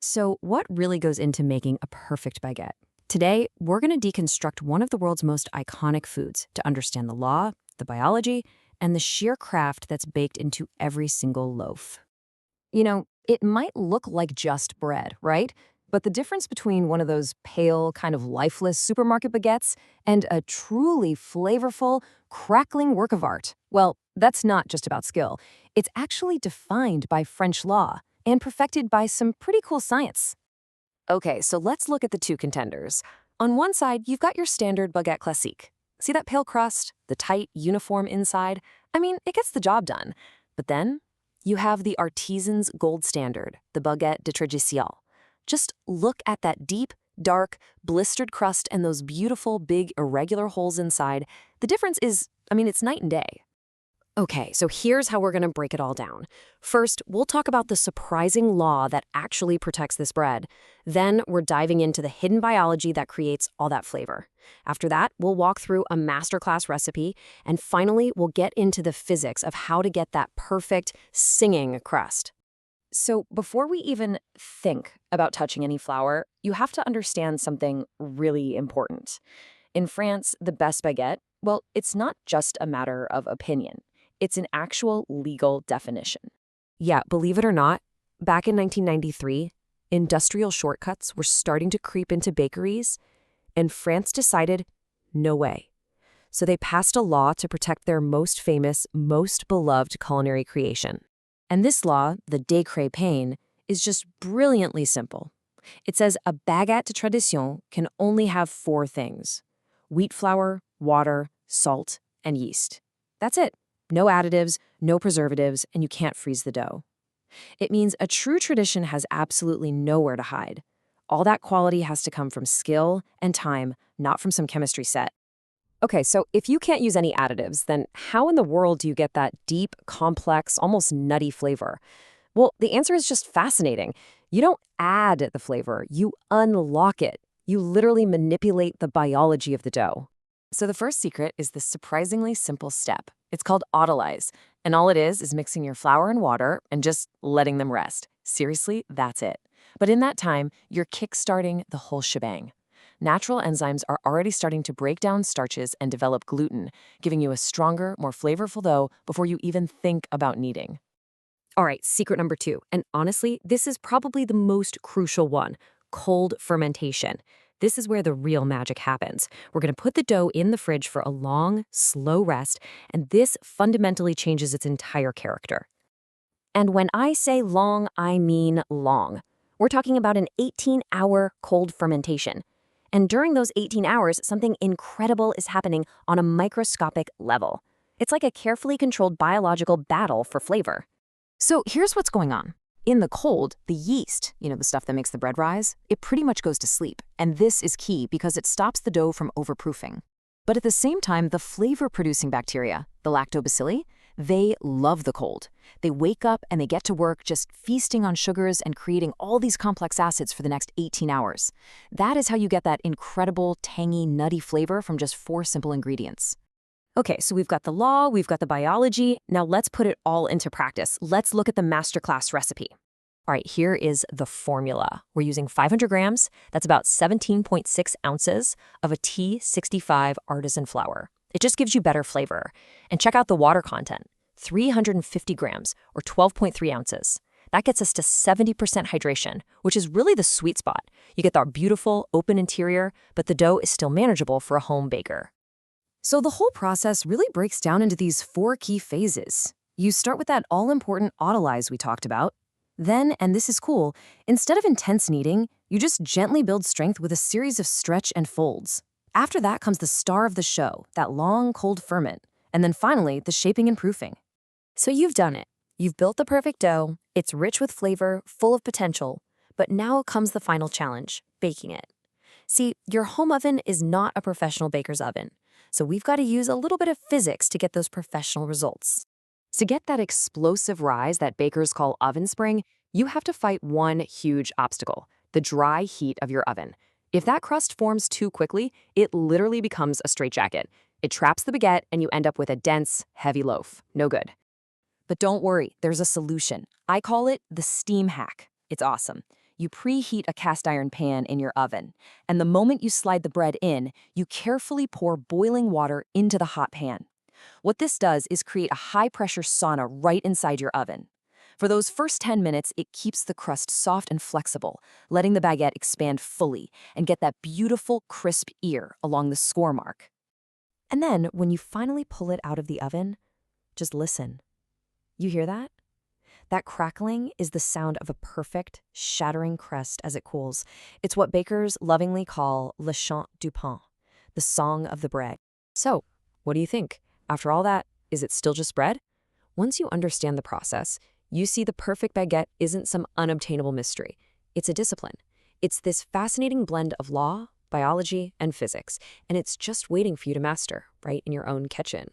So, what really goes into making a perfect baguette? Today, we're going to deconstruct one of the world's most iconic foods to understand the law, the biology, and the sheer craft that's baked into every single loaf. It might look like just bread, right? But the difference between one of those pale, kind of lifeless supermarket baguettes and a truly flavorful, crackling work of art, well, that's not just about skill. It's actually defined by French law and perfected by some pretty cool science. Okay, so let's look at the two contenders. On one side, you've got your standard baguette classique. See that pale crust, the tight, uniform inside? I mean, it gets the job done. But then you have the artisan's gold standard, the Baguette de Tradition. Just look at that deep, dark, blistered crust and those beautiful, big, irregular holes inside. The difference is, it's night and day. Okay, so here's how we're going to break it all down. First, we'll talk about the surprising law that actually protects this bread. Then, we're diving into the hidden biology that creates all that flavor. After that, we'll walk through a masterclass recipe. And finally, we'll get into the physics of how to get that perfect, singing crust. So, before we even think about touching any flour, you have to understand something really important. In France, the best baguette, well, it's not just a matter of opinion. It's an actual legal definition. Yeah, believe it or not, back in 1993, industrial shortcuts were starting to creep into bakeries, and France decided, no way. So they passed a law to protect their most famous, most beloved culinary creation. And this law, the Décret Pain, is just brilliantly simple. It says a baguette de tradition can only have four things: wheat flour, water, salt, and yeast. That's it. No additives, no preservatives, and you can't freeze the dough. It means a true tradition has absolutely nowhere to hide. All that quality has to come from skill and time, not from some chemistry set. Okay, so if you can't use any additives, then how in the world do you get that deep, complex, almost nutty flavor? Well, the answer is just fascinating. You don't add the flavor, you unlock it. You literally manipulate the biology of the dough. So the first secret is this surprisingly simple step. It's called autolyze, and all it is mixing your flour and water and just letting them rest. Seriously, that's it. But in that time, you're kickstarting the whole shebang. Natural enzymes are already starting to break down starches and develop gluten, giving you a stronger, more flavorful dough before you even think about kneading. All right, secret number 2, and honestly, this is probably the most crucial one: cold fermentation. This is where the real magic happens. We're going to put the dough in the fridge for a long, slow rest, and this fundamentally changes its entire character. And when I say long, I mean long. We're talking about an 18-hour cold fermentation. And during those 18 hours, something incredible is happening on a microscopic level. It's like a carefully controlled biological battle for flavor. So here's what's going on. In the cold, the yeast, the stuff that makes the bread rise, it pretty much goes to sleep. And this is key because it stops the dough from overproofing. But at the same time, the flavor-producing bacteria, the lactobacilli, they love the cold. They wake up and they get to work just feasting on sugars and creating all these complex acids for the next 18 hours. That is how you get that incredible, tangy, nutty flavor from just 4 simple ingredients. Okay, so we've got the law, we've got the biology. Now let's put it all into practice. Let's look at the masterclass recipe. All right, here is the formula. We're using 500 grams, that's about 17.6 ounces of a T65 artisan flour. It just gives you better flavor. And check out the water content, 350 grams or 12.3 ounces. That gets us to 70% hydration, which is really the sweet spot. You get that beautiful, open interior, but the dough is still manageable for a home baker. So the whole process really breaks down into these 4 key phases. You start with that all-important autolyze we talked about. Then, and this is cool, instead of intense kneading, you just gently build strength with a series of stretch and folds. After that comes the star of the show, that long, cold ferment. And then finally, the shaping and proofing. So you've done it. You've built the perfect dough. It's rich with flavor, full of potential. But now comes the final challenge, baking it. See, your home oven is not a professional baker's oven. So we've got to use a little bit of physics to get those professional results. To get that explosive rise that bakers call oven spring, you have to fight one huge obstacle: the dry heat of your oven. If that crust forms too quickly, it literally becomes a straitjacket. It traps the baguette and you end up with a dense, heavy loaf. No good. But don't worry, there's a solution. I call it the steam hack. It's awesome. You preheat a cast iron pan in your oven, and the moment you slide the bread in, you carefully pour boiling water into the hot pan. What this does is create a high-pressure sauna right inside your oven. For those first 10 minutes, it keeps the crust soft and flexible, letting the baguette expand fully and get that beautiful, crisp ear along the score mark. And then, when you finally pull it out of the oven, just listen. You hear that? That crackling is the sound of a perfect, shattering crust as it cools. It's what bakers lovingly call le chant du pain, the song of the bread. So, what do you think? After all that, is it still just bread? Once you understand the process, you see the perfect baguette isn't some unobtainable mystery. It's a discipline. It's this fascinating blend of law, biology, and physics, and it's just waiting for you to master, right in your own kitchen.